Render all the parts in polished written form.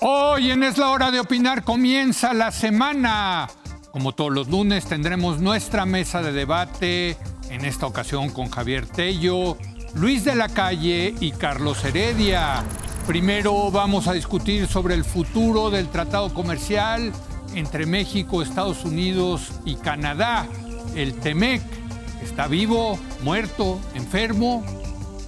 Hoy en Es la Hora de Opinar comienza la semana. Como todos los lunes tendremos nuestra mesa de debate, en esta ocasión con Javier Tello, Luis de la Calle y Carlos Heredia. Primero vamos a discutir sobre el futuro del tratado comercial entre México, Estados Unidos y Canadá, el TEMEC. ¿Está vivo, muerto, enfermo?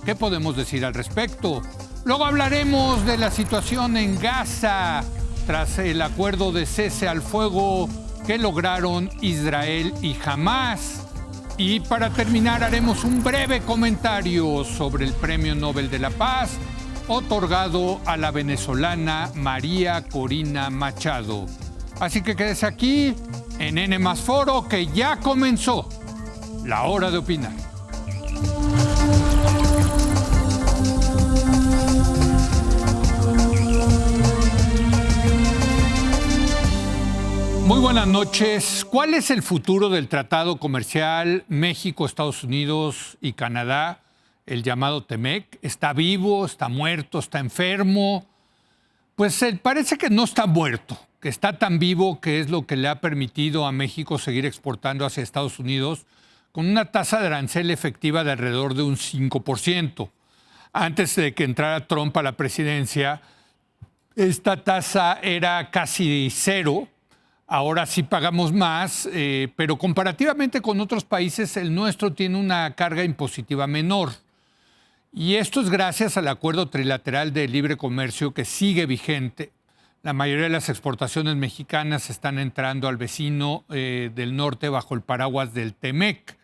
¿Qué podemos decir al respecto? Luego hablaremos de la situación en Gaza tras el acuerdo de cese al fuego que lograron Israel y Hamás. Y para terminar haremos un breve comentario sobre el Premio Nobel de la Paz otorgado a la venezolana María Corina Machado. Así que quédese aquí en N+ Foro, que ya comenzó la hora de opinar. Muy buenas noches. ¿Cuál es el futuro del tratado comercial México, Estados Unidos y Canadá, el llamado TEMEC? ¿Está vivo, está muerto, está enfermo? Pues parece que no está muerto, que está tan vivo que es lo que le ha permitido a México seguir exportando hacia Estados Unidos con una tasa de arancel efectiva de alrededor de un 5%. Antes de que entrara Trump a la presidencia, esta tasa era casi cero. Ahora sí pagamos más, pero comparativamente con otros países, el nuestro tiene una carga impositiva menor. Y esto es gracias al acuerdo trilateral de libre comercio que sigue vigente. La mayoría de las exportaciones mexicanas están entrando al vecino del norte bajo el paraguas del TEMEC.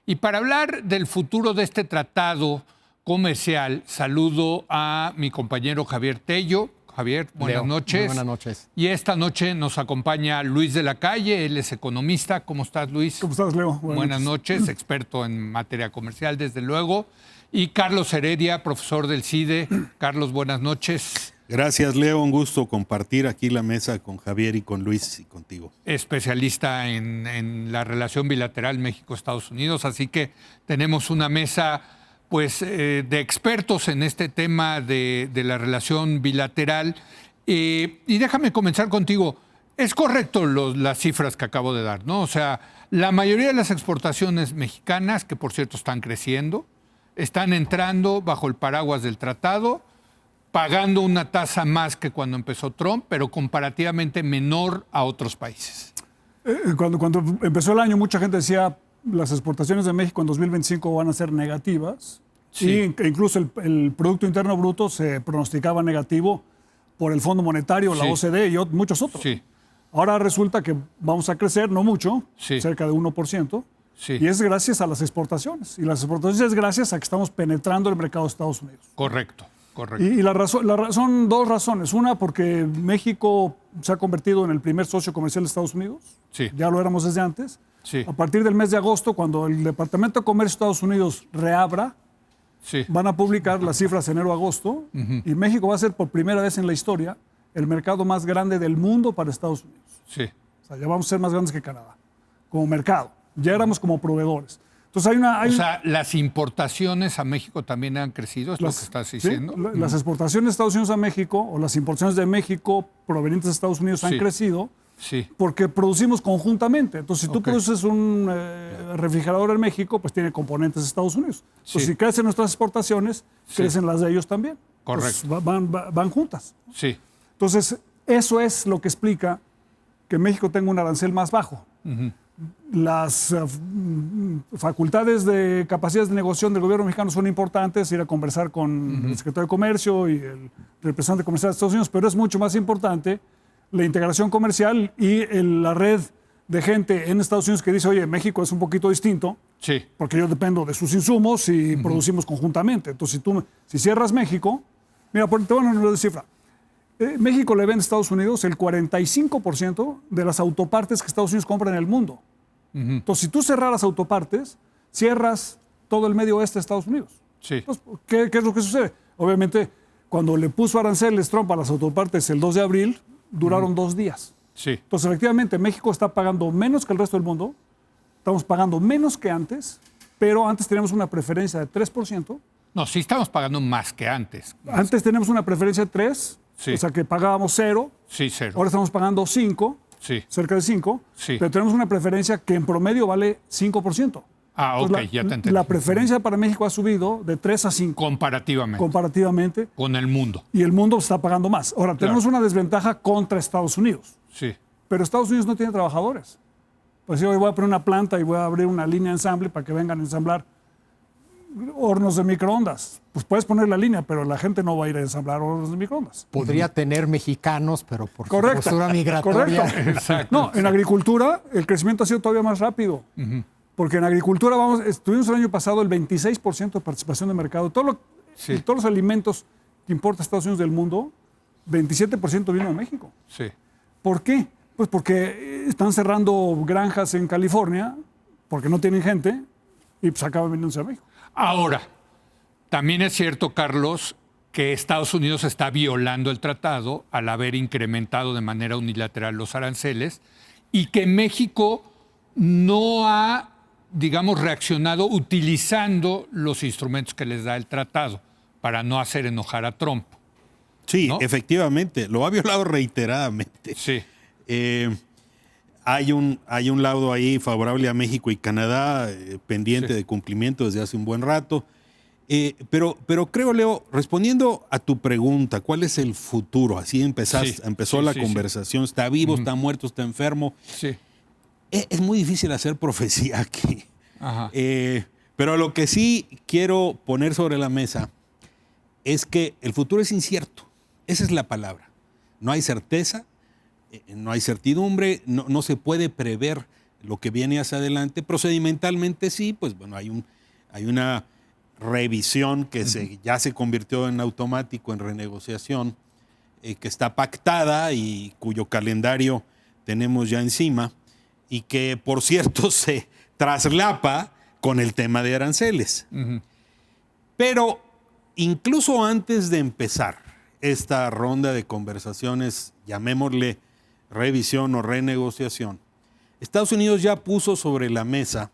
Y para hablar del futuro de este tratado comercial, saludo a mi compañero Javier Tello. Javier, buenas noches. Buenas noches. Y esta noche nos acompaña Luis de la Calle, él es economista. ¿Cómo estás, Luis? ¿Cómo estás, Leo? Buenas noches, experto en materia comercial, desde luego. Y Carlos Heredia, profesor del CIDE. Carlos, buenas noches. Gracias, Leo. Un gusto compartir aquí la mesa con Javier y con Luis y contigo. Especialista en la relación bilateral México-Estados Unidos, así que tenemos una mesa pues, de expertos en este tema de la relación bilateral. Y déjame comenzar contigo. Es correcto las cifras que acabo de dar, ¿no? O sea, la mayoría de las exportaciones mexicanas, que por cierto están creciendo, están entrando bajo el paraguas del tratado, pagando una tasa más que cuando empezó Trump, pero comparativamente menor a otros países. Cuando empezó el año, mucha gente decía las exportaciones de México en 2025 van a ser negativas. Sí. E incluso el Producto Interno Bruto se pronosticaba negativo por el Fondo Monetario, la OCDE y muchos otros. Sí. Ahora resulta que vamos a crecer, no mucho, cerca de 1%. Sí. Y es gracias a las exportaciones. Y las exportaciones es gracias a que estamos penetrando el mercado de Estados Unidos. Correcto, correcto. Y son dos razones. Una, porque México se ha convertido en el primer socio comercial de Estados Unidos. Sí. Ya lo éramos desde antes. Sí. A partir del mes de agosto, cuando el Departamento de Comercio de Estados Unidos reabra, van a publicar las cifras enero-agosto, y México va a ser por primera vez en la historia el mercado más grande del mundo para Estados Unidos. Sí. O sea, ya vamos a ser más grandes que Canadá, como mercado. Ya éramos como proveedores. Entonces o sea, las importaciones a México también han crecido, es lo que estás diciendo. Sí, las exportaciones de Estados Unidos a México o las importaciones de México provenientes de Estados Unidos han crecido porque producimos conjuntamente. Entonces, si tú produces un refrigerador en México, pues tiene componentes de Estados Unidos. Entonces, si crecen nuestras exportaciones, crecen las de ellos también. Correcto. Entonces, van juntas. Sí. Entonces, eso es lo que explica que México tenga un arancel más bajo. Las facultades de capacidades de negociación del gobierno mexicano son importantes, ir a conversar con el secretario de Comercio y el representante comercial de Estados Unidos, pero es mucho más importante la integración comercial y la red de gente en Estados Unidos que dice, oye, México es un poquito distinto, porque yo dependo de sus insumos y producimos conjuntamente. Entonces, si cierras México, mira, te voy a dar una cifra. México le vende a Estados Unidos el 45% de las autopartes que Estados Unidos compra en el mundo. Entonces, si tú cerraras autopartes, cierras todo el medio oeste de Estados Unidos. Sí. Entonces, ¿qué es lo que sucede? Obviamente, cuando le puso aranceles Trump a las autopartes el 2 de abril, duraron 2 días. Sí. Entonces, efectivamente, México está pagando menos que el resto del mundo, estamos pagando menos que antes, pero antes teníamos una preferencia de 3%. No, sí estamos pagando más que antes. Antes teníamos una preferencia de 3%, Sí. O sea que pagábamos 0, Sí, 0. ahora estamos pagando 5, Sí. cerca de 5, Sí. pero tenemos una preferencia que en promedio vale 5%. Ah, ok, Entonces, ya te entendí. La preferencia para México ha subido de 3 a 5 comparativamente, Con el mundo. y el mundo está pagando más. Ahora, tenemos Claro. una desventaja contra Estados Unidos, Sí. pero Estados Unidos no tiene trabajadores. Pues yo voy a poner una planta y voy a abrir una línea de ensamble para que vengan a ensamblar hornos de microondas. Pues puedes poner la línea, pero la gente no va a ir a ensamblar hornos de microondas. Podría tener mexicanos, pero por su Correcto. postura migratoria. Correcto. Exacto. No, en agricultura el crecimiento ha sido todavía más rápido. Porque en agricultura tuvimos el año pasado el 26% de participación de mercado. Sí. Todos los alimentos que importa Estados Unidos del mundo, 27% vino de México. Sí. ¿Por qué? Pues porque están cerrando granjas en California, porque no tienen gente, y pues acaban viniéndose a México. Ahora, también es cierto, Carlos, que Estados Unidos está violando el tratado al haber incrementado de manera unilateral los aranceles y que México no ha, digamos, reaccionado utilizando los instrumentos que les da el tratado para no hacer enojar a Trump. Sí, ¿No? efectivamente, lo ha violado reiteradamente. Sí, Hay un laudo ahí favorable a México y Canadá, pendiente Sí. de cumplimiento desde hace un buen rato. Pero creo, Leo, respondiendo a tu pregunta, ¿cuál es el futuro? Así empezó Sí, la sí, conversación. ¿Está vivo, está muerto, está enfermo? sí. Es muy difícil hacer profecía aquí. Ajá. Pero lo que sí quiero poner sobre la mesa es que el futuro es incierto. Esa es la palabra. No hay certeza, no hay certidumbre, no se puede prever lo que viene hacia adelante. Procedimentalmente sí, pues bueno, hay una revisión que ya se convirtió en automático, en renegociación, que está pactada y cuyo calendario tenemos ya encima y que, por cierto, se traslapa con el tema de aranceles. Pero incluso antes de empezar esta ronda de conversaciones, llamémosle revisión o renegociación, Estados Unidos ya puso sobre la mesa,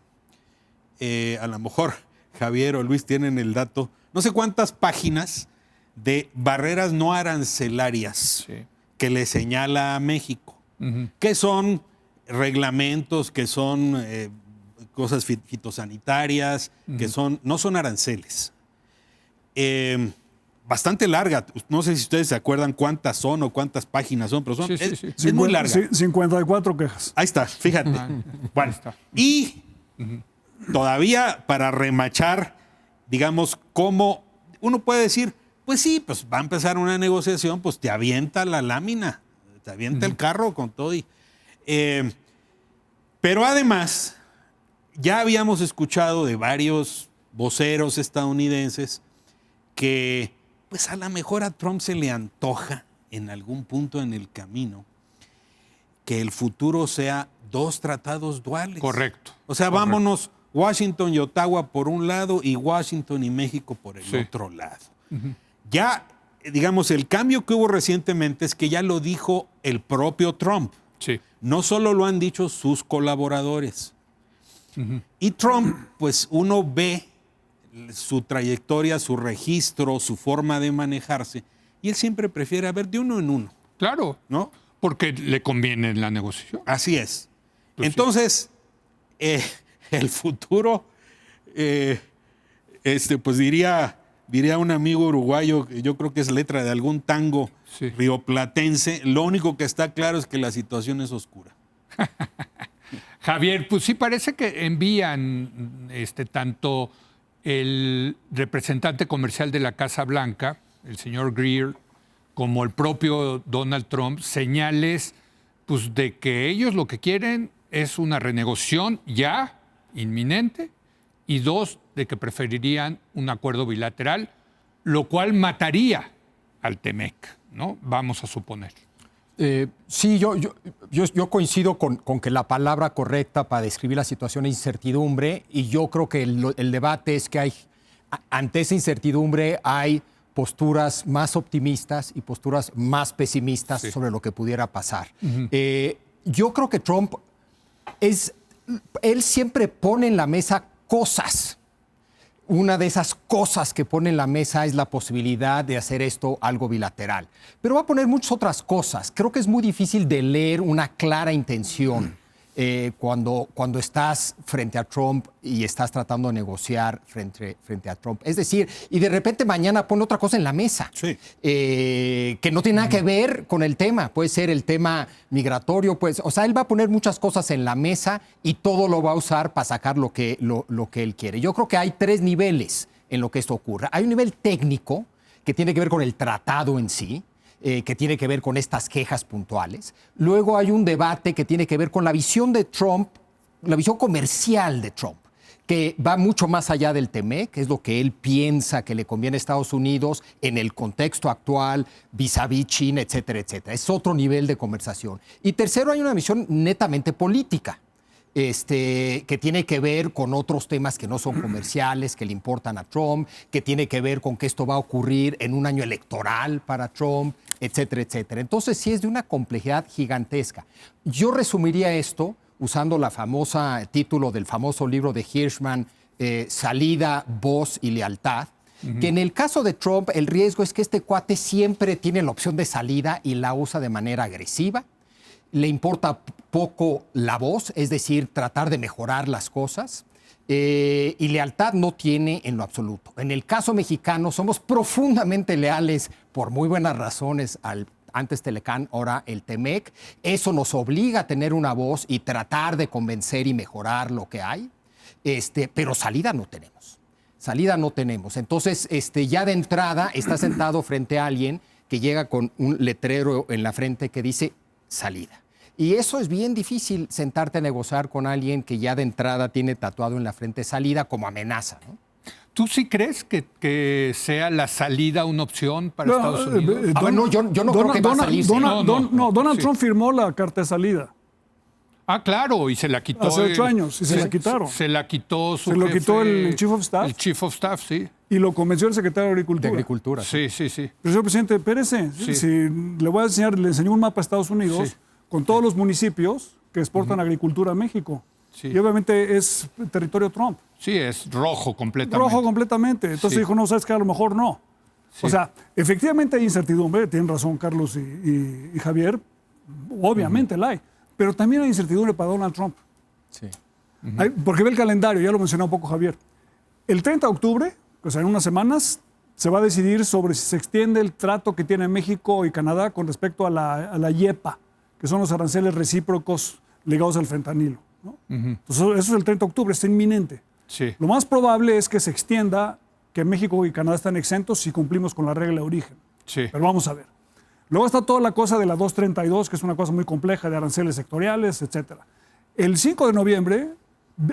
a lo mejor Javier o Luis tienen el dato, no sé cuántas páginas de barreras no arancelarias Sí. que le señala a México, que son reglamentos, que son cosas fitosanitarias, que no son aranceles. Bastante larga. No sé si ustedes se acuerdan cuántas son o cuántas páginas son, pero Sí, sí, sí. es muy larga. 54 quejas. Ahí está, fíjate. Bueno, está. y todavía para remachar, digamos, cómo uno puede decir, pues sí, pues va a empezar una negociación, pues te avienta la lámina, te avienta el carro con todo. Pero además, ya habíamos escuchado de varios voceros estadounidenses que pues a lo mejor a Trump se le antoja en algún punto en el camino que el futuro sea 2 tratados duales. Correcto. O sea, Correcto. vámonos Washington y Ottawa por un lado y Washington y México por el Sí. otro lado. Ya, digamos, el cambio que hubo recientemente es que ya lo dijo el propio Trump. Sí. No solo lo han dicho sus colaboradores. Y Trump, pues uno ve su trayectoria, su registro, su forma de manejarse, y él siempre prefiere, a ver, de uno en uno, Claro, ¿no? porque le conviene en la negociación. Así es. Pues sí. Entonces, el futuro, pues diría un amigo uruguayo, yo creo que es letra de algún tango Sí. rioplatense, lo único que está claro es que la situación es oscura. Javier, pues sí parece que envían tanto el representante comercial de la Casa Blanca, el señor Greer, como el propio Donald Trump, señales pues, de que ellos lo que quieren es una renegociación ya inminente y 2, de que preferirían un acuerdo bilateral, lo cual mataría al TEMEC, ¿no? Vamos a suponer. Sí, yo coincido con que la palabra correcta para describir la situación es incertidumbre, y yo creo que el debate es que ante esa incertidumbre hay posturas más optimistas y posturas más pesimistas sobre lo que pudiera pasar. Yo creo que Trump él siempre pone en la mesa cosas. una de esas cosas que pone en la mesa es la posibilidad de hacer esto algo bilateral. Pero va a poner muchas otras cosas. Creo que es muy difícil de leer una clara intención cuando estás frente a Trump y estás tratando de negociar frente a Trump. Es decir, y de repente mañana pone otra cosa en la mesa que no tiene nada que ver con el tema. Puede ser el tema migratorio, pues, o sea, él va a poner muchas cosas en la mesa y todo lo va a usar para sacar lo que él quiere. Yo creo que hay 3 niveles en lo que esto ocurra. Hay un nivel técnico que tiene que ver con el tratado en sí, que tiene que ver con estas quejas puntuales. Luego hay un debate que tiene que ver con la visión de Trump, la visión comercial de Trump, que va mucho más allá del TEMEC, que es lo que él piensa que le conviene a Estados Unidos en el contexto actual, vis-a-vis China, etcétera, etcétera. Es otro nivel de conversación. Y tercero, hay una visión netamente política, que tiene que ver con otros temas que no son comerciales, que le importan a Trump, que tiene que ver con que esto va a ocurrir en un año electoral para Trump, etcétera, etcétera. Entonces sí es de una complejidad gigantesca. Yo resumiría esto usando título del famoso libro de Hirschman, Salida, Voz y Lealtad, que en el caso de Trump el riesgo es que este cuate siempre tiene la opción de salida y la usa de manera agresiva. Le importa poco la voz, es decir, tratar de mejorar las cosas, y lealtad no tiene en lo absoluto. En el caso mexicano somos profundamente leales por muy buenas razones antes Telecán, ahora el TEMEC. Eso nos obliga a tener una voz y tratar de convencer y mejorar lo que hay, pero salida no tenemos. Salida no tenemos. Entonces, ya de entrada está sentado frente a alguien que llega con un letrero en la frente que dice salida. Y eso es bien difícil, sentarte a negociar con alguien que ya de entrada tiene tatuado en la frente salida como amenaza, ¿no? ¿Tú sí crees que sea la salida una opción para Estados Unidos? No, yo no creo que va a salirse. Donald Trump firmó la carta de salida. Ah, claro, y se la quitó. Hace 8 años, y se la quitaron. Se la quitó su Se lo jefe, quitó el Chief of Staff. El Chief of Staff, sí. Y lo convenció el secretario de Agricultura. De Agricultura. Sí. Pero señor presidente, espérese. Sí. Si le voy a enseñar, le enseñó un mapa a Estados Unidos con todos los municipios que exportan agricultura a México. Sí. Y obviamente es territorio Trump. Sí, es rojo completamente. Rojo completamente. Entonces dijo, no, sabes que a lo mejor no. Sí. O sea, efectivamente hay incertidumbre, tienen razón Carlos y Javier, obviamente la hay, pero también hay incertidumbre para Donald Trump. Sí. Porque ve el calendario, ya lo mencionó un poco Javier. El 30 de octubre, o sea, en unas semanas, se va a decidir sobre si se extiende el trato que tiene México y Canadá con respecto a la IEPA, que son los aranceles recíprocos ligados al fentanilo, ¿no? Entonces, eso es el 30 de octubre, está inminente. Sí. Lo más probable es que se extienda, que México y Canadá están exentos si cumplimos con la regla de origen. Sí. Pero vamos a ver. Luego está toda la cosa de la 232, que es una cosa muy compleja de aranceles sectoriales, etc. El 5 de noviembre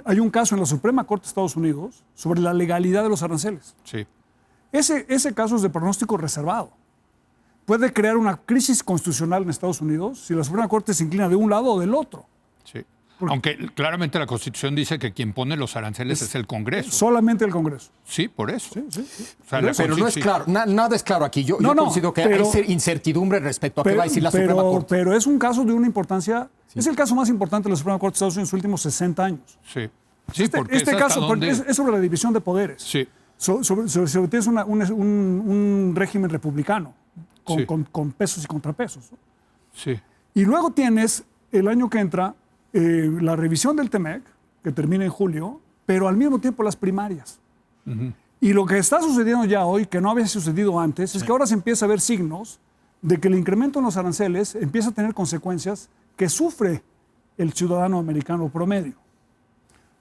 hay un caso en la Suprema Corte de Estados Unidos sobre la legalidad de los aranceles. Sí. Ese caso es de pronóstico reservado. Puede crear una crisis constitucional en Estados Unidos si la Suprema Corte se inclina de un lado o del otro. Sí. Aunque claramente la Constitución dice que quien pone los aranceles es el Congreso. Solamente el Congreso. Sí, por eso. Sí. O sea, Pero no es claro, nada es claro aquí. Yo considero que hay incertidumbre respecto a qué va a decir la Suprema Corte. Pero es un caso de una importancia, es el caso más importante de la Suprema Corte de Estados Unidos en los últimos 60 años. Sí. Sí, porque este es caso donde... es sobre la división de poderes. Sí. Sobre tienes un régimen republicano Sí. con pesos y contrapesos, ¿no? Sí. Y luego tienes el año que entra la revisión del TEMEC, que termina en julio, pero al mismo tiempo las primarias. Y lo que está sucediendo ya hoy, que no había sucedido antes, es que ahora se empieza a ver signos de que el incremento en los aranceles empieza a tener consecuencias que sufre el ciudadano americano promedio.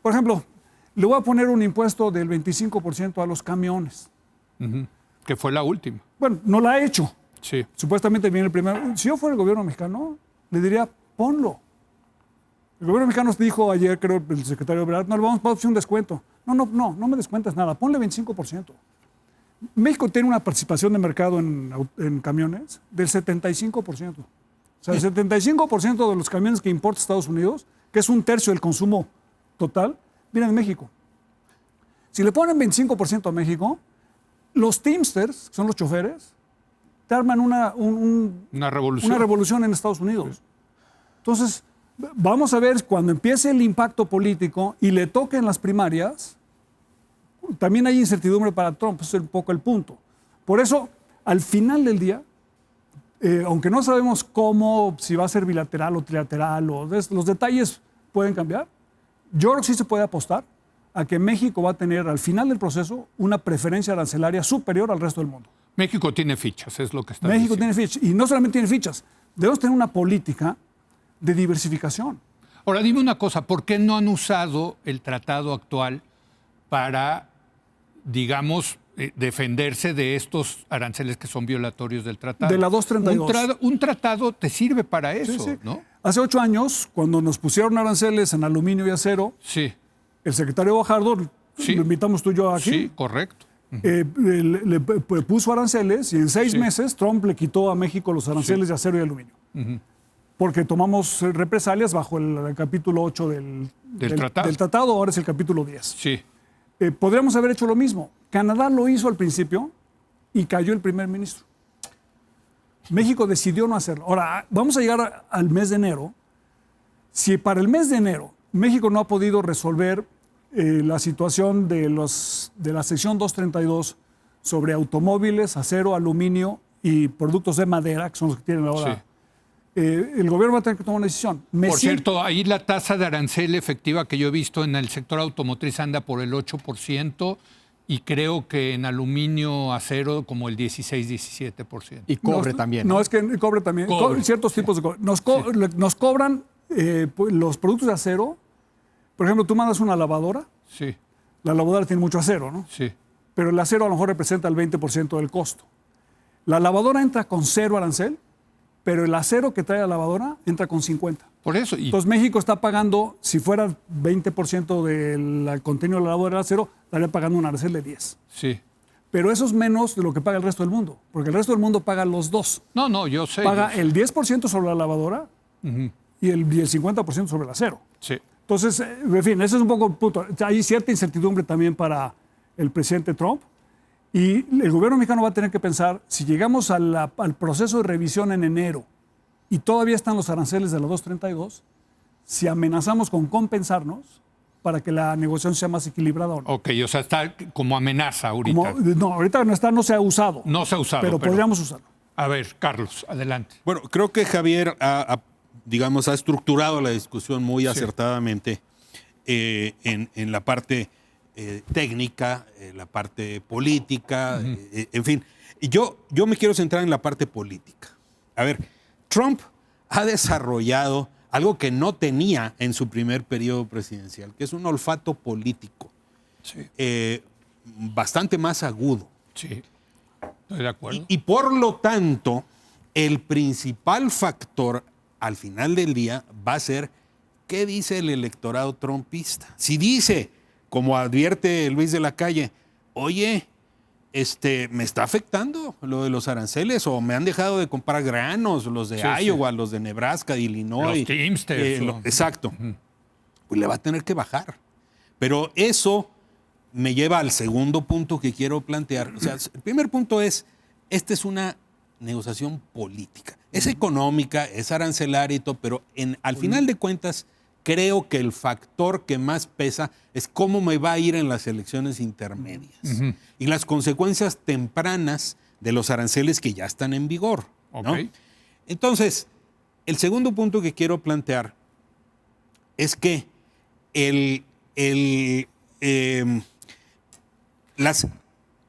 Por ejemplo, le voy a poner un impuesto del 25% a los camiones. Que fue la última. Bueno, no la ha hecho. Sí. Supuestamente viene el primero. Si yo fuera el gobierno mexicano, le diría, ponlo. El gobierno mexicano dijo ayer, creo, el secretario de Obrador, no, le vamos a hacer un descuento. No me descuentas nada, ponle 25%. México tiene una participación de mercado en camiones del 75%. O sea, el 75% de los camiones que importa Estados Unidos, que es 1/3 del consumo total, vienen de México. Si le ponen 25% a México, los Teamsters, que son los choferes, te arman una revolución en Estados Unidos. Entonces, vamos a ver cuando empiece el impacto político y le toquen las primarias, también hay incertidumbre para Trump, ese es un poco el punto. Por eso, al final del día, aunque no sabemos cómo, si va a ser bilateral o trilateral, los detalles pueden cambiar, yo creo que sí se puede apostar a que México va a tener al final del proceso una preferencia arancelaria superior al resto del mundo. México tiene fichas, es lo que está México diciendo. tiene fichas, y no solamente tiene fichas, debemos tener una política de diversificación. Ahora, dime una cosa, ¿por qué no han usado el tratado actual para, digamos, defenderse de estos aranceles que son violatorios del tratado? De la 232. Un tratado te sirve para eso, Sí. ¿no? Hace 8 años, cuando nos pusieron aranceles en aluminio y acero, Sí, el secretario Fajardo, Sí. lo invitamos tú y yo aquí, sí, correcto. le puso aranceles y en 6 Sí. meses Trump le quitó a México los aranceles de acero y aluminio. Porque tomamos represalias bajo el capítulo 8 del tratado, ahora es el capítulo 10. Sí, Podríamos haber hecho lo mismo. Canadá lo hizo al principio y cayó el primer ministro. México decidió no hacerlo. Ahora, vamos a llegar al mes de enero. Si para el mes de enero México no ha podido resolver la situación de la sección 232 sobre automóviles, acero, aluminio y productos de madera, que son los que tienen ahora, sí. El gobierno va a tener que tomar una decisión. Por cierto, ahí la tasa de arancel efectiva que yo he visto en el sector automotriz anda por el 8% y creo que en aluminio, acero, como el 16-17%. Y cobre también. No, es que el cobre también. Cobre. Ciertos tipos de cobre. Nos cobran los productos de acero. Por ejemplo, tú mandas una lavadora. Sí, La lavadora tiene mucho acero, ¿no? sí. Pero el acero a lo mejor representa el 20% del costo. La lavadora entra con 0 arancel, pero el acero que trae la lavadora entra con 50. Por eso. Y Entonces México está pagando, si fuera 20% del contenido de la lavadora del acero, estaría pagando un arancel de 10. sí. Pero eso es menos de lo que paga el resto del mundo, porque el resto del mundo paga los dos. No, yo sé. Paga yo sé. el 10% sobre la lavadora y el 50% sobre el acero. Sí. Entonces, en fin, ese es un poco el punto. Hay cierta incertidumbre también para el presidente Trump y el gobierno mexicano va a tener que pensar, si llegamos al proceso de revisión en enero y todavía están los aranceles de la 232, si amenazamos con compensarnos para que la negociación sea más equilibrada o no. Ok, o sea, está como amenaza ahorita. No, ahorita no se ha usado. No se ha usado. Pero podríamos usarlo. A ver, Carlos, adelante. Bueno, creo que Javier ha estructurado la discusión muy acertadamente en la parte técnica, la parte política, en fin. Y yo me quiero centrar en la parte política. A ver, Trump ha desarrollado algo que no tenía en su primer periodo presidencial, que es un olfato político bastante más agudo. Sí, estoy de acuerdo. Y por lo tanto, el principal factor al final del día va a ser qué dice el electorado trumpista. Si dice, como advierte Luis de la Calle, oye, me está afectando lo de los aranceles o me han dejado de comprar granos, los de Iowa, los de Nebraska, de Illinois. Los Teamsters. Exacto. Pues le va a tener que bajar. Pero eso me lleva al segundo punto que quiero plantear. O sea, el primer punto es, esta es una negociación política. Es económica, es arancelaria y todo, pero al final de cuentas, creo que el factor que más pesa es cómo me va a ir en las elecciones intermedias y las consecuencias tempranas de los aranceles que ya están en vigor, ¿no? Ok. Entonces, el segundo punto que quiero plantear es que las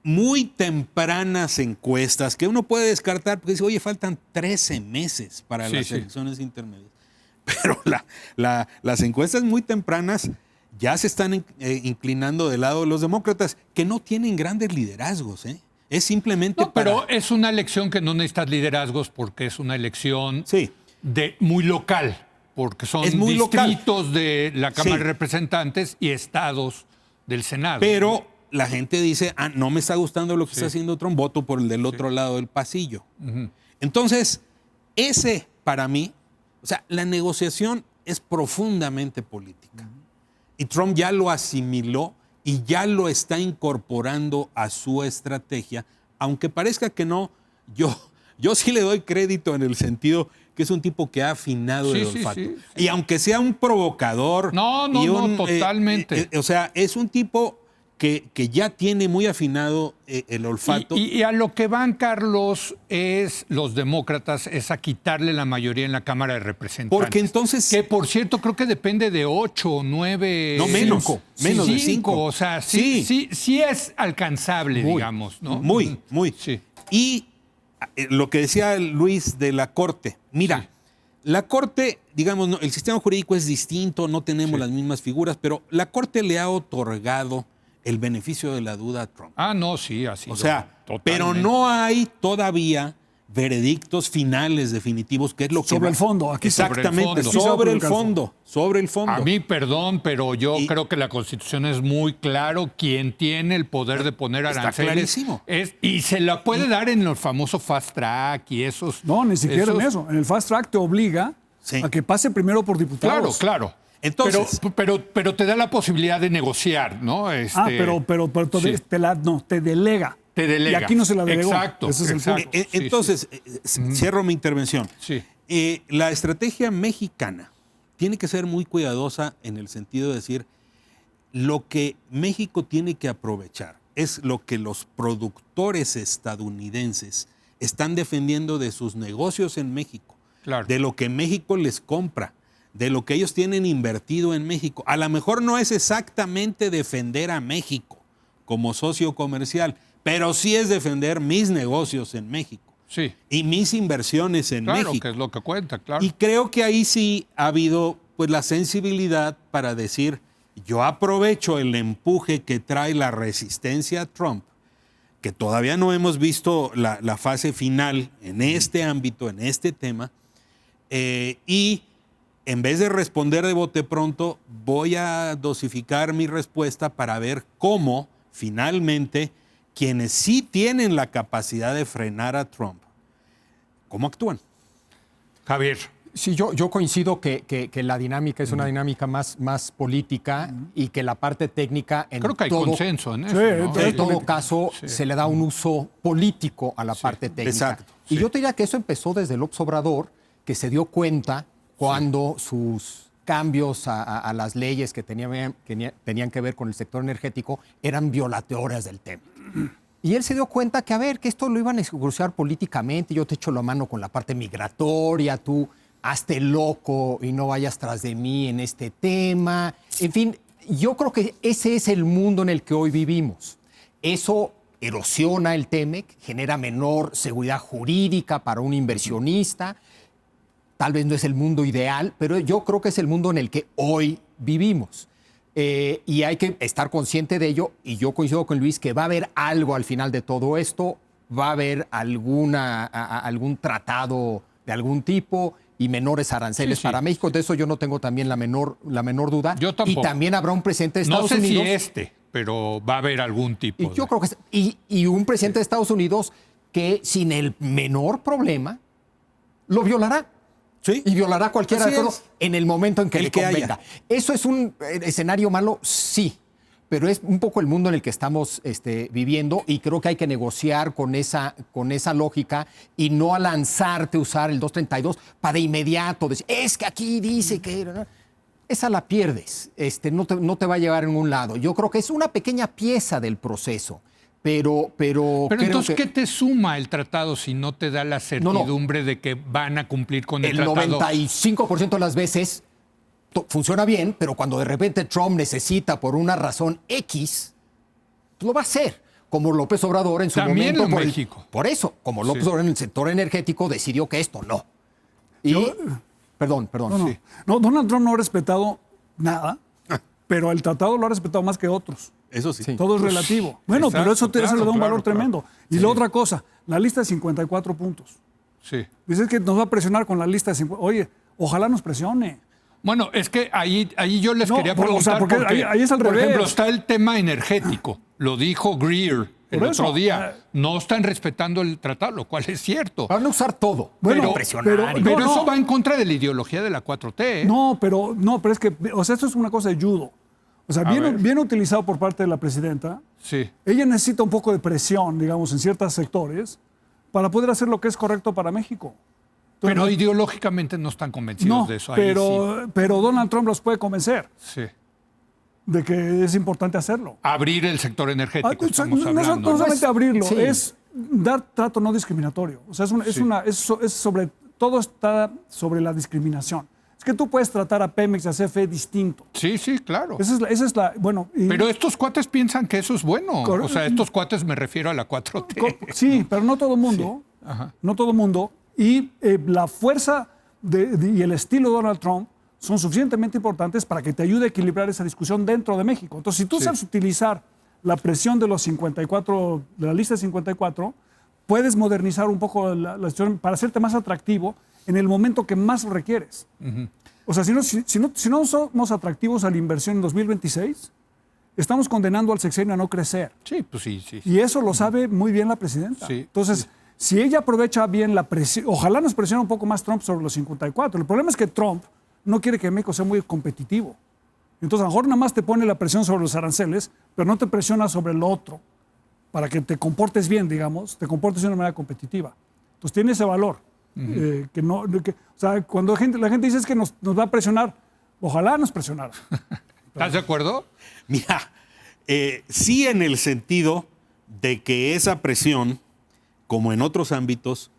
muy tempranas encuestas que uno puede descartar porque dice, oye, faltan 13 meses para las elecciones intermedias. Pero las encuestas muy tempranas ya se están inclinando del lado de los demócratas, que no tienen grandes liderazgos, ¿eh? Es simplemente pero es una elección que no necesitas liderazgos porque es una elección Sí. muy local, porque son Es muy distritos de la Cámara Sí. de Representantes y estados del Senado. Pero la gente dice, no me está gustando lo que está haciendo Trump, voto por el del otro lado del pasillo. Entonces, ese para mí, o sea, la negociación es profundamente política. Y Trump ya lo asimiló y ya lo está incorporando a su estrategia, aunque parezca que no, yo sí le doy crédito en el sentido que es un tipo que ha afinado el olfato. Sí. Y aunque sea un provocador. No, totalmente. O sea, es un tipo que ya tiene muy afinado el olfato. Y a lo que van, Carlos, los demócratas, es a quitarle la mayoría en la Cámara de Representantes. Porque entonces... Que, por cierto, creo que depende de 8 o 9... No, menos. Menos de 5. O sea, sí es alcanzable, digamos, ¿no? Muy. Sí. Y lo que decía Luis de la Corte. Mira, Sí. la Corte, digamos, el sistema jurídico es distinto, no tenemos las mismas figuras, pero la Corte le ha otorgado el beneficio de la duda a Trump. Ah, no, sí, así. O sea, totalmente. pero no hay todavía veredictos finales definitivos, que es lo que Sobre el fondo, aquí exactamente, sobre el fondo. sobre el fondo. A mí, perdón, pero yo creo que la Constitución es muy claro quién tiene el poder de poner Está aranceles. clarísimo. Y se la puede dar en el famoso fast track y esos... No, ni siquiera en eso. En el fast track te obliga a que pase primero por diputados. Claro. Entonces, pero te da la posibilidad de negociar, ¿no? Te delega. Te delega. Y aquí no se la delegó. Exacto. Ese es el punto. entonces, cierro mi intervención. Sí. La estrategia mexicana tiene que ser muy cuidadosa en el sentido de decir, lo que México tiene que aprovechar es lo que los productores estadounidenses están defendiendo de sus negocios en México, Claro. de lo que México les compra, de lo que ellos tienen invertido en México. A lo mejor no es exactamente defender a México como socio comercial, pero sí es defender mis negocios en México Sí. y mis inversiones en Claro, México. que es lo que cuenta, claro. Y creo que ahí sí ha habido pues la sensibilidad para decir, yo aprovecho el empuje que trae la resistencia a Trump, que todavía no hemos visto la fase final en este ámbito, en este tema, y en vez de responder de bote pronto, voy a dosificar mi respuesta para ver cómo finalmente quienes sí tienen la capacidad de frenar a Trump, ¿cómo actúan? Javier. Sí, yo coincido que la dinámica es una dinámica más política y que la parte técnica en Creo que hay consenso en eso. Sí, ¿no? entonces, en todo caso se le da un uso político a la parte técnica. exacto, Y yo te diría que eso empezó desde López Obrador, que se dio cuenta cuando sus cambios a las leyes que tenían que ver con el sector energético eran violatorias del tema. Y él se dio cuenta que, que esto lo iban a negociar políticamente, yo te echo la mano con la parte migratoria, tú hazte loco y no vayas tras de mí en este tema. En fin, yo creo que ese es el mundo en el que hoy vivimos. Eso erosiona el TEMEC, genera menor seguridad jurídica para un inversionista. Tal vez no es el mundo ideal, pero yo creo que es el mundo en el que hoy vivimos. Y hay que estar consciente de ello, y yo coincido con Luis que va a haber algo al final de todo esto, va a haber algún tratado de algún tipo y menores aranceles para México. De eso yo no tengo también la menor duda. Yo tampoco. Y también habrá un presidente de Estados No sé Unidos. si pero va a haber algún tipo. Y yo creo que y un presidente de Estados Unidos que sin el menor problema lo violará. Sí. Y violará cualquier Así acuerdo es. en el momento en que El le que convenga. haya. ¿Eso es un escenario malo? Sí. Pero es un poco el mundo en el que estamos viviendo y creo que hay que negociar con esa lógica y no a lanzarte a usar el 232 para de inmediato decir, es que aquí dice que... Esa la pierdes, no te va a llevar a ningún lado. Yo creo que es una pequeña pieza del proceso, pero creo entonces, que ¿qué te suma el tratado si no te da la certidumbre de que van a cumplir con el tratado? el 95% de las veces funciona bien, pero cuando de repente Trump necesita por una razón X, pues lo va a hacer. Como López Obrador en su También momento. en México. Por eso, como López Obrador en el sector energético decidió que esto no. Perdón. No, Donald Trump no ha respetado nada, pero el tratado lo ha respetado más que otros. Eso sí. Todo es relativo. Bueno, exacto, pero eso le da un valor claro. tremendo. Y la otra cosa, la lista de 54 puntos. Sí. Dices que nos va a presionar con la lista de 50. Oye, ojalá nos presione. Bueno, es que ahí yo les No, quería o sea, preguntar. porque ahí es al por revés. ejemplo, está el tema energético. Lo dijo Greer el Por eso, otro día. No están respetando el tratado, lo cual es cierto. Van a usar todo. Bueno, presionar. Pero no. eso va en contra de la ideología de la 4T. ¿eh? No, pero es que, o sea, esto es una cosa de judo. O sea, ver. bien utilizado por parte de la presidenta. Sí. Ella necesita un poco de presión, digamos, en ciertos sectores para poder hacer lo que es correcto para México. Entonces, Pero ideológicamente no están convencidos no, de eso. Ahí pero Donald Trump los puede convencer. sí. de que es importante hacerlo. Abrir el sector energético, No estamos hablando. no solamente abrirlo, Sí. es dar trato no discriminatorio. O sea, es sobre, todo está sobre la discriminación. Es que tú puedes tratar a Pemex y a CFE distinto. Sí, sí, claro. Esa es la bueno. Pero estos cuates piensan que eso es bueno. Correcto. O sea, estos cuates me refiero a la 4T. Sí, pero no todo el mundo. No todo el mundo. Y la fuerza y el estilo de Donald Trump son suficientemente importantes para que te ayude a equilibrar esa discusión dentro de México. Entonces, si tú sabes utilizar la presión de los 54, de la lista de 54, puedes modernizar un poco la situación para hacerte más atractivo en el momento que más lo requieres. O sea, si no somos atractivos a la inversión en 2026, estamos condenando al sexenio a no crecer. Sí, pues sí. Y eso lo sabe muy bien la presidenta. Sí, Entonces, si ella aprovecha bien la presión, ojalá nos presione un poco más Trump sobre los 54. El problema es que Trump no quiere que México sea muy competitivo. Entonces, a lo mejor nada más te pone la presión sobre los aranceles, pero no te presiona sobre lo otro, para que te comportes bien, digamos, te comportes de una manera competitiva. Entonces, tiene ese valor. O sea, cuando la gente dice es que nos va a presionar, ojalá nos presionara. ¿Estás de acuerdo? Mira, sí en el sentido de que esa presión, como en otros ámbitos,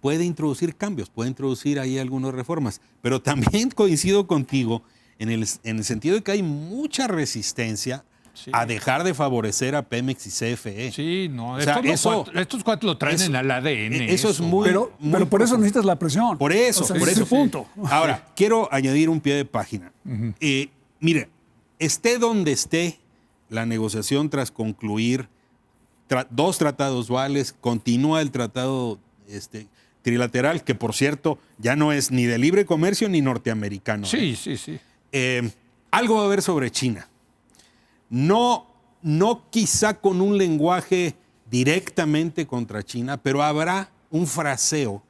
puede introducir cambios, puede introducir ahí algunas reformas. Pero también coincido contigo en el sentido de que hay mucha resistencia a dejar de favorecer a Pemex y CFE. Sí, no. O sea, Estos cuates lo traen en el ADN. Eso es muy... Pero por eso profundo. necesitas la presión. Por eso, O sea, por ese eso. punto. Ahora, quiero añadir un pie de página. Mire, esté donde esté la negociación tras concluir dos tratados duales, continúa el tratado trilateral, que por cierto ya no es ni de libre comercio ni norteamericano. Sí. Algo va a haber sobre China. No quizá con un lenguaje directamente contra China, pero habrá un fraseo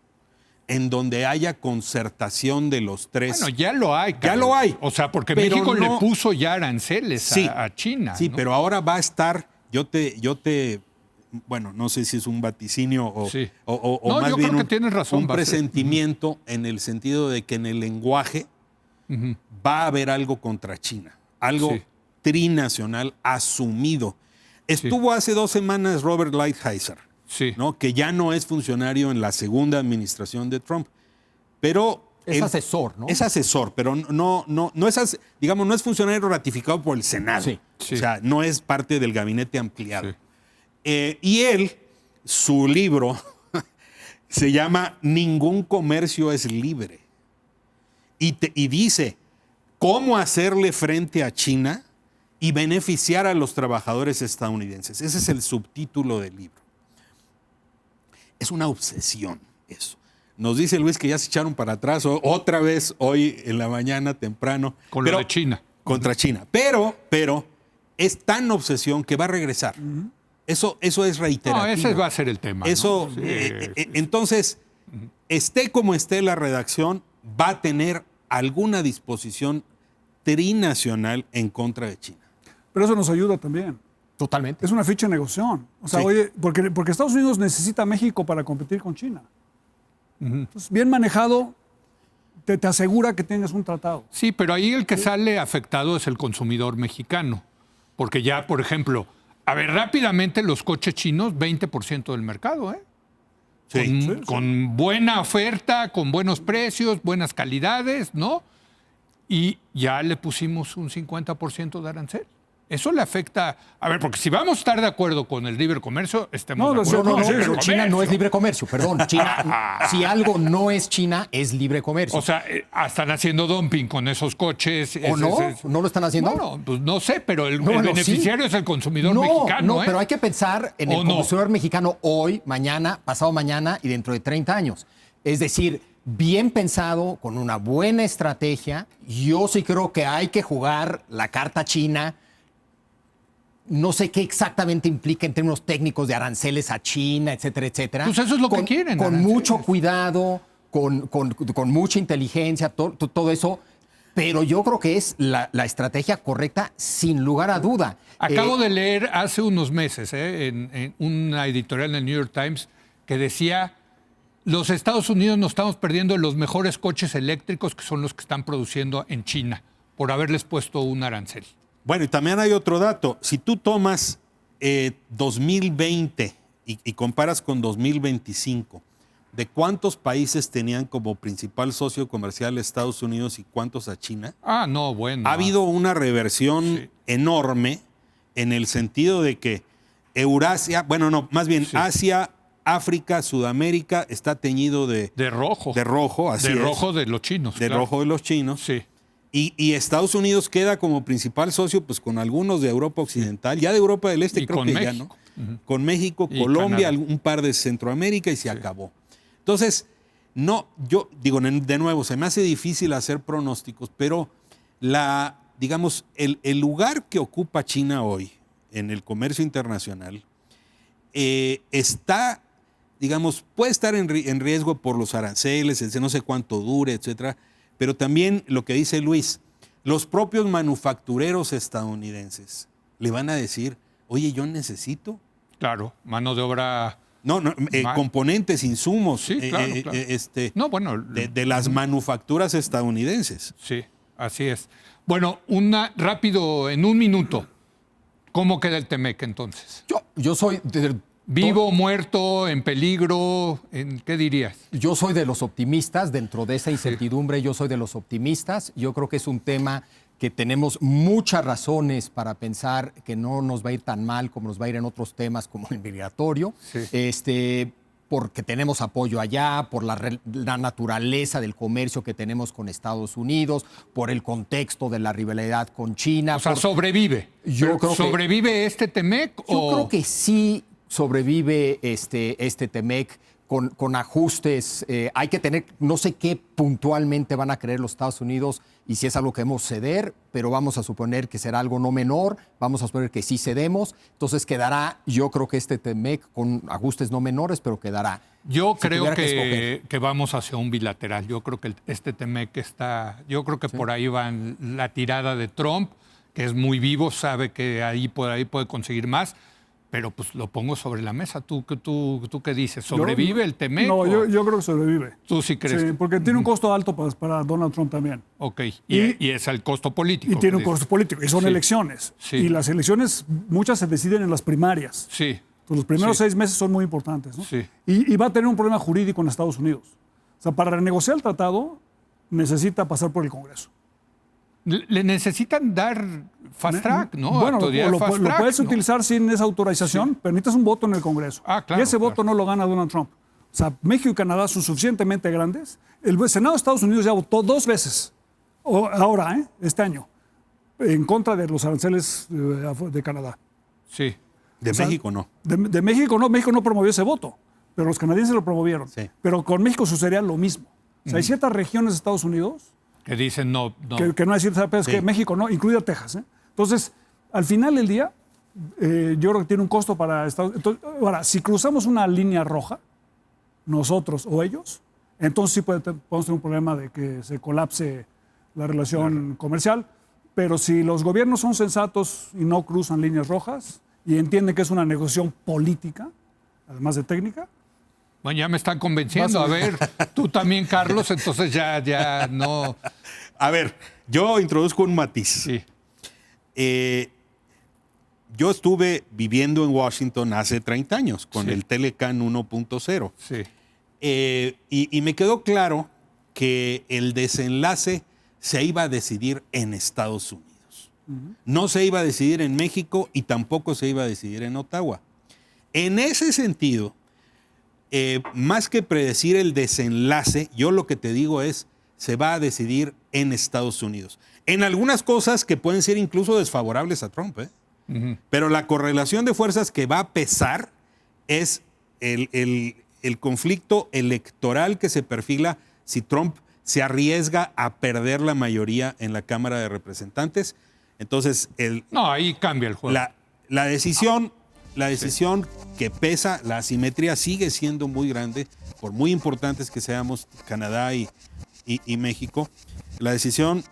en donde haya concertación de los tres. Bueno, ya lo hay. Ya Carlos. lo hay. O sea, porque Pero México le no- puso ya aranceles a China. Sí, ¿no? pero ahora va a estar, bueno, no sé si es un vaticinio o, Sí. o No, más yo bien creo que tienes razón, un va a ser. presentimiento en el sentido de que en el lenguaje va a haber algo contra China, algo Sí. trinacional asumido. Estuvo hace 2 semanas Robert Lighthizer, Sí. ¿no? Que ya no es funcionario en la segunda administración de Trump, pero Es asesor, ¿no? Es asesor, pero no es, digamos, no es funcionario ratificado por el Senado. Sí. Sí. O sea, no es parte del gabinete ampliado. Sí. Y él, su libro, se llama Ningún comercio es libre. Y dice cómo hacerle frente a China y beneficiar a los trabajadores estadounidenses. Ese es el subtítulo del libro. Es una obsesión eso. Nos dice Luis que ya se echaron para atrás otra vez hoy en la mañana temprano. Con lo de China. Contra China. Pero es tan obsesión que va a regresar. Eso es reiterativo. No, ese va a ser el tema. ¿no? Eso, Sí, entonces, esté como esté la redacción, va a tener alguna disposición trinacional en contra de China. Pero eso nos ayuda también. Totalmente. Es una ficha de negociación. O sea, Sí. oye, porque Estados Unidos necesita a México para competir con China. Entonces, bien manejado, te asegura que tengas un tratado. Sí, pero ahí el que sale afectado es el consumidor mexicano. Porque ya, por ejemplo, a ver, rápidamente los coches chinos, 20% del mercado, ¿eh? Sí. Con buena oferta, con buenos precios, buenas calidades, ¿no? Y ya le pusimos un 50% de arancel. Eso le afecta. A ver, porque si vamos a estar de acuerdo con el libre comercio, estemos No, de no, acuerdo no, con el sí, libre Pero China no es comercio. libre comercio, perdón. China, si algo no es China, es libre comercio. O sea, están haciendo dumping con esos coches. ¿O no? ¿No lo están haciendo? Bueno, pues no sé, pero el Bueno, beneficiario sí. es el consumidor No, mexicano. no, ¿eh? pero hay que pensar en ¿O el no? consumidor mexicano hoy, mañana, pasado mañana y dentro de 30 años. Es decir, bien pensado, con una buena estrategia. Yo sí creo que hay que jugar la carta china. No sé qué exactamente implica en términos técnicos de aranceles a China, etcétera, etcétera. Pues eso es lo que quieren, Con aranceles. mucho cuidado, con mucha inteligencia, todo eso. Pero yo creo que es la estrategia correcta, sin lugar a duda. Acabo de leer hace unos meses en una editorial en el New York Times que decía: los Estados Unidos nos estamos perdiendo los mejores coches eléctricos, que son los que están produciendo en China, por haberles puesto un arancel. Bueno, y también hay otro dato. Si tú tomas 2020 y comparas con 2025, ¿de cuántos países tenían como principal socio comercial Estados Unidos y cuántos a China? Ah, no, bueno. Ha habido una reversión enorme en el sentido de que Eurasia, bueno, no, más bien Asia, África, Sudamérica está teñido de rojo. De rojo, así es. De rojo de los chinos. De rojo de los chinos. Sí. Y Estados Unidos queda como principal socio pues con algunos de Europa Occidental, ya de Europa del Este Y creo con que México. ya, ¿no? Con México, Y Colombia, Canadá. un par de Centroamérica y se acabó. Entonces, no, yo digo, de nuevo, se me hace difícil hacer pronósticos, pero digamos, el lugar que ocupa China hoy en el comercio internacional está, digamos, puede estar en riesgo por los aranceles, no sé cuánto dure, etcétera, pero también lo que dice Luis, los propios manufactureros estadounidenses le van a decir, oye, yo necesito. Claro, mano de obra. Componentes, insumos, Sí, claro, claro. No, bueno, de las manufacturas estadounidenses. Sí, así es. Bueno, rápido, en un minuto, ¿cómo queda el Temec entonces? Yo soy ¿Vivo, muerto, en peligro? ¿Qué dirías? Yo soy de los optimistas, dentro de esa incertidumbre yo soy de los optimistas. Yo creo que es un tema que tenemos muchas razones para pensar que no nos va a ir tan mal como nos va a ir en otros temas como el migratorio, porque tenemos apoyo allá, por la naturaleza del comercio que tenemos con Estados Unidos, por el contexto de la rivalidad con China. O sea, sobrevive. Yo creo que ¿Sobrevive este Temec? Yo creo que sí sobrevive este Temec con ajustes. Hay que tener, no sé qué puntualmente van a creer los Estados Unidos y si es algo que debemos ceder, pero vamos a suponer que será algo no menor, vamos a suponer que sí cedemos, entonces quedará, yo creo que este Temec con ajustes no menores, pero quedará. Yo creo que vamos hacia un bilateral. Yo creo que este Temec yo creo que por ahí va la tirada de Trump, que es muy vivo, sabe que ahí puede conseguir más. Pero pues lo pongo sobre la mesa. ¿Tú qué dices? ¿Sobrevive el Temec? No, yo creo que sobrevive. ¿Tú sí crees? Sí, porque tiene un costo alto para Donald Trump también. Ok, y es el costo político. Y tiene un costo político, y son elecciones. Sí. Y las elecciones, muchas se deciden en las primarias. Sí. Entonces, los primeros 6 meses son muy importantes, ¿no? Sí. Y va a tener un problema jurídico en Estados Unidos. O sea, para renegociar el tratado, necesita pasar por el Congreso. Le necesitan dar fast track, ¿no? Bueno, lo puedes ¿no? utilizar sin esa autorización, pero necesitas un voto en el Congreso. Claro, y ese voto no lo gana Donald Trump. O sea, México y Canadá son suficientemente grandes. El Senado de Estados Unidos ya votó 2 veces, este año, en contra de los aranceles de Canadá. Sí. México no. De México no. México no promovió ese voto, pero los canadienses lo promovieron. Sí. Pero con México sucedería lo mismo. O sea, hay ciertas regiones de Estados Unidos que dicen no. Que no hay ciertas es que México no, incluida Texas. Entonces, al final del día, yo creo que tiene un costo para Estados Unidos. Ahora, si cruzamos una línea roja, nosotros o ellos, entonces sí podemos tener un problema de que se colapse la relación comercial. Pero si los gobiernos son sensatos y no cruzan líneas rojas y entienden que es una negociación política, además de técnica. Bueno, ya me están convenciendo. A ver, tú también, Carlos, entonces ya no. A ver, yo introduzco un matiz. Sí. Yo estuve viviendo en Washington hace 30 años con el Telecan 1.0. Sí. Y me quedó claro que el desenlace se iba a decidir en Estados Unidos. No se iba a decidir en México y tampoco se iba a decidir en Ottawa. En ese sentido, más que predecir el desenlace, yo lo que te digo es, se va a decidir en Estados Unidos. En algunas cosas que pueden ser incluso desfavorables a Trump, pero la correlación de fuerzas que va a pesar es el conflicto electoral que se perfila si Trump se arriesga a perder la mayoría en la Cámara de Representantes. Entonces, no, ahí cambia el juego. La decisión que pesa, la asimetría sigue siendo muy grande, por muy importantes que seamos Canadá y México. La decisión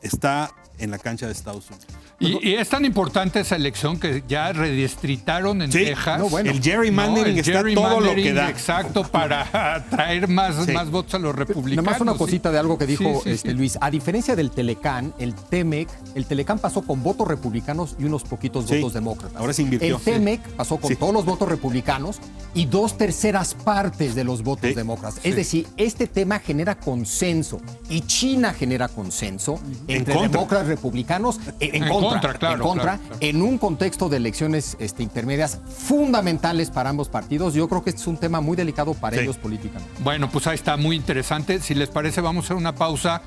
está en la cancha de Estados Unidos. Y es tan importante esa elección que ya redistritaron en Sí, Texas. no, bueno. el gerrymandering está todo lo que da. Exacto, para traer más votos a los republicanos. Nada más una sí. cosita de algo que dijo Sí. Luis. A diferencia del Telecán, el Telecán pasó con votos republicanos y unos poquitos Sí, votos demócratas. ahora se invirtió. El Temec pasó con Sí. todos los votos republicanos y 2/3 partes de los votos Sí. demócratas. Es decir, este tema genera consenso y China genera consenso entre contra. demócratas republicanos en contra, claro. en un contexto de elecciones intermedias fundamentales para ambos partidos. Yo creo que este es un tema muy delicado para Sí. ellos políticamente. Bueno, pues ahí está, muy interesante. Si les parece, vamos a hacer una pausa.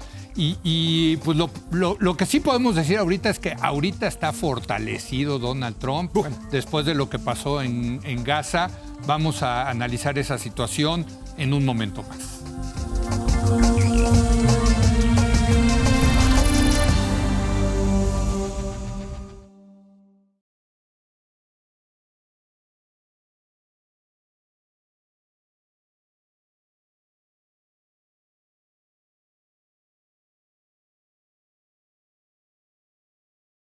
Y pues lo que sí podemos decir ahorita es que ahorita está fortalecido Donald Trump. Después de lo que pasó en Gaza, vamos a analizar esa situación en un momento más.